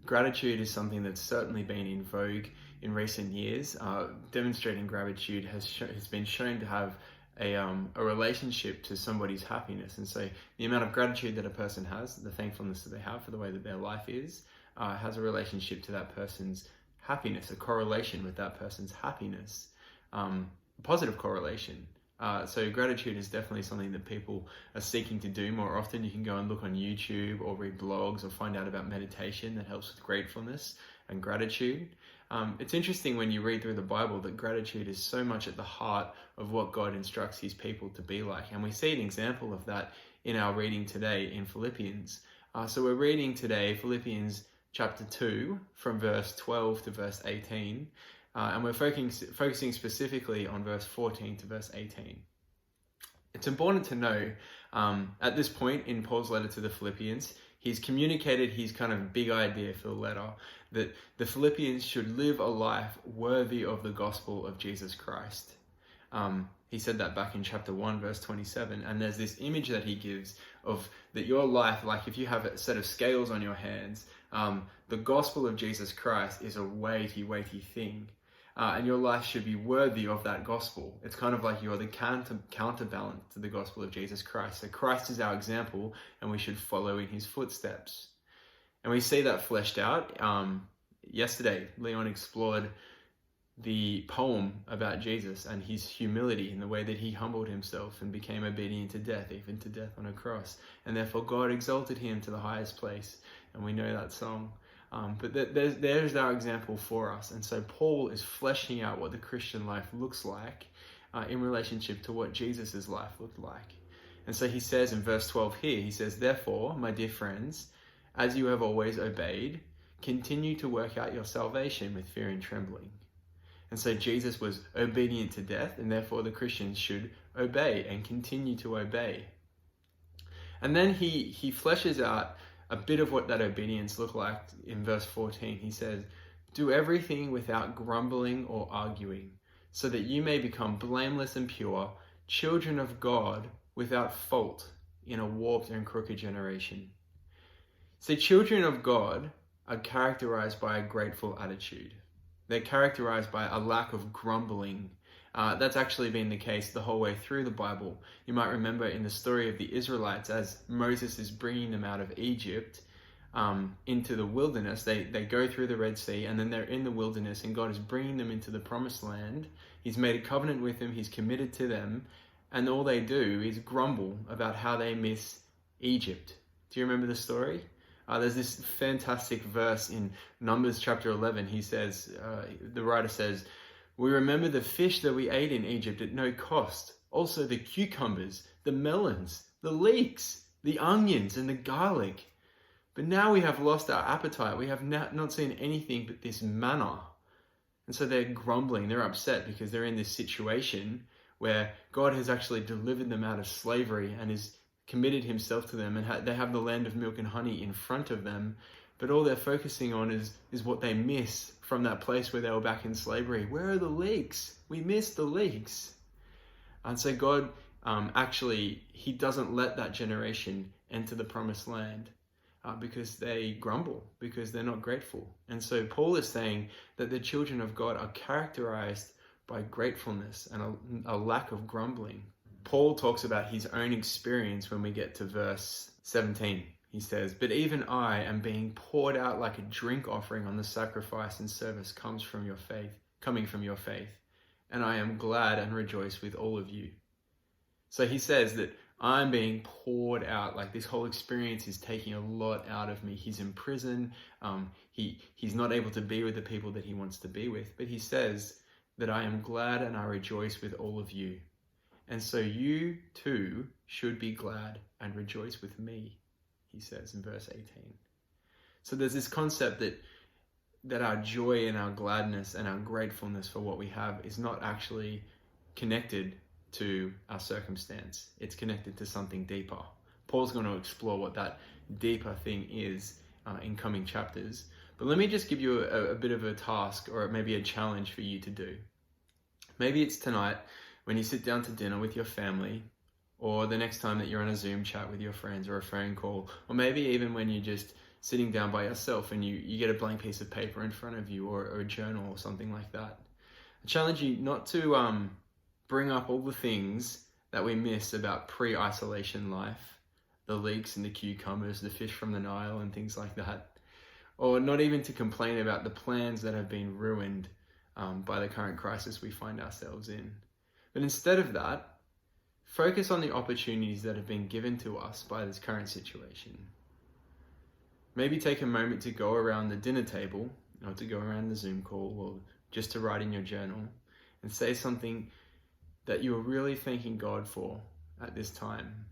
gratitude is something that's certainly been in vogue in recent years. Demonstrating gratitude has been shown to have a relationship to somebody's happiness. And so the amount of gratitude that a person has, the thankfulness that they have for the way that their life is, has a relationship to that person's happiness, a correlation with that person's happiness, a positive correlation. So gratitude is definitely something that people are seeking to do more often. You can go and look on YouTube or read blogs or find out about meditation that helps with gratefulness and gratitude. It's interesting when you read through the Bible that gratitude is so much at the heart of what God instructs his people to be like. And we see an example of that in our reading today in Philippians. So we're reading today Philippians chapter 2 from verse 12 to verse 18. And we're focusing specifically on verse 14 to verse 18. It's important to know at this point in Paul's letter to the Philippians, he's communicated his kind of big idea for the letter, that the Philippians should live a life worthy of the gospel of Jesus Christ. He said that back in chapter 1, verse 27. And there's this image that he gives of that your life, like if you have a set of scales on your hands, the gospel of Jesus Christ is a weighty, weighty thing. And your life should be worthy of that gospel. It's kind of like you're the counterbalance to the gospel of Jesus Christ. So Christ is our example, and we should follow in his footsteps. And we see that fleshed out. Yesterday, Leon explored the poem about Jesus and his humility in the way that he humbled himself and became obedient to death, even to death on a cross. And therefore God exalted him to the highest place. And we know that song. But there's our example for us. And so Paul is fleshing out what the Christian life looks like in relationship to what Jesus' life looked like. And so he says in verse 12 here, he says, "Therefore, my dear friends, as you have always obeyed, continue to work out your salvation with fear and trembling." And so Jesus was obedient to death, and therefore the Christians should obey and continue to obey. And then he fleshes out a bit of what that obedience looked like in verse 14. He says, "Do everything without grumbling or arguing, so that you may become blameless and pure, children of God without fault in a warped and crooked generation." So children of God are characterized by a grateful attitude. They're characterized by a lack of grumbling. That's actually been the case the whole way through the Bible. You might remember in the story of the Israelites, as Moses is bringing them out of Egypt into the wilderness, they go through the Red Sea, and then they're in the wilderness, and God is bringing them into the promised land. He's made a covenant with them, he's committed to them, and all they do is grumble about how they miss Egypt. Do you remember the story? There's this fantastic verse in Numbers chapter 11. He says, the writer says, "We remember the fish that we ate in Egypt at no cost, also the cucumbers, the melons, the leeks, the onions, and the garlic. But now we have lost our appetite. We have not seen anything but this manna." And so they're grumbling, they're upset because they're in this situation where God has actually delivered them out of slavery and has committed himself to them, and they have the land of milk and honey in front of them. But all they're focusing on is what they miss from that place where they were back in slavery. Where are the leeks? We missed the leeks. And so God he doesn't let that generation enter the promised land because they grumble, because they're not grateful. And so Paul is saying that the children of God are characterized by gratefulness and a lack of grumbling. Paul talks about his own experience when we get to verse 17. He says, "But even I am being poured out like a drink offering on the sacrifice and service coming from your faith, and I am glad and rejoice with all of you." So he says that I'm being poured out, like this whole experience is taking a lot out of me. He's in prison. He's not able to be with the people that he wants to be with, but he says that I am glad and I rejoice with all of you. And so you too should be glad and rejoice with me, he says in verse 18. So there's this concept that our joy and our gladness and our gratefulness for what we have is not actually connected to our circumstance. It's connected to something deeper. Paul's going to explore what that deeper thing is in coming chapters. But let me just give you a bit of a task, or maybe a challenge for you to do. Maybe it's tonight when you sit down to dinner with your family, or the next time that you're on a Zoom chat with your friends or a phone call, or maybe even when you just sitting down by yourself and you get a blank piece of paper in front of you, or a journal or something like that. I challenge you not to bring up all the things that we miss about pre-isolation life, the leeks and the cucumbers, the fish from the Nile and things like that, or not even to complain about the plans that have been ruined by the current crisis we find ourselves in. But instead of that, focus on the opportunities that have been given to us by this current situation. Maybe take a moment to go around the dinner table, or to go around the Zoom call, or just to write in your journal and say something that you are really thanking God for at this time.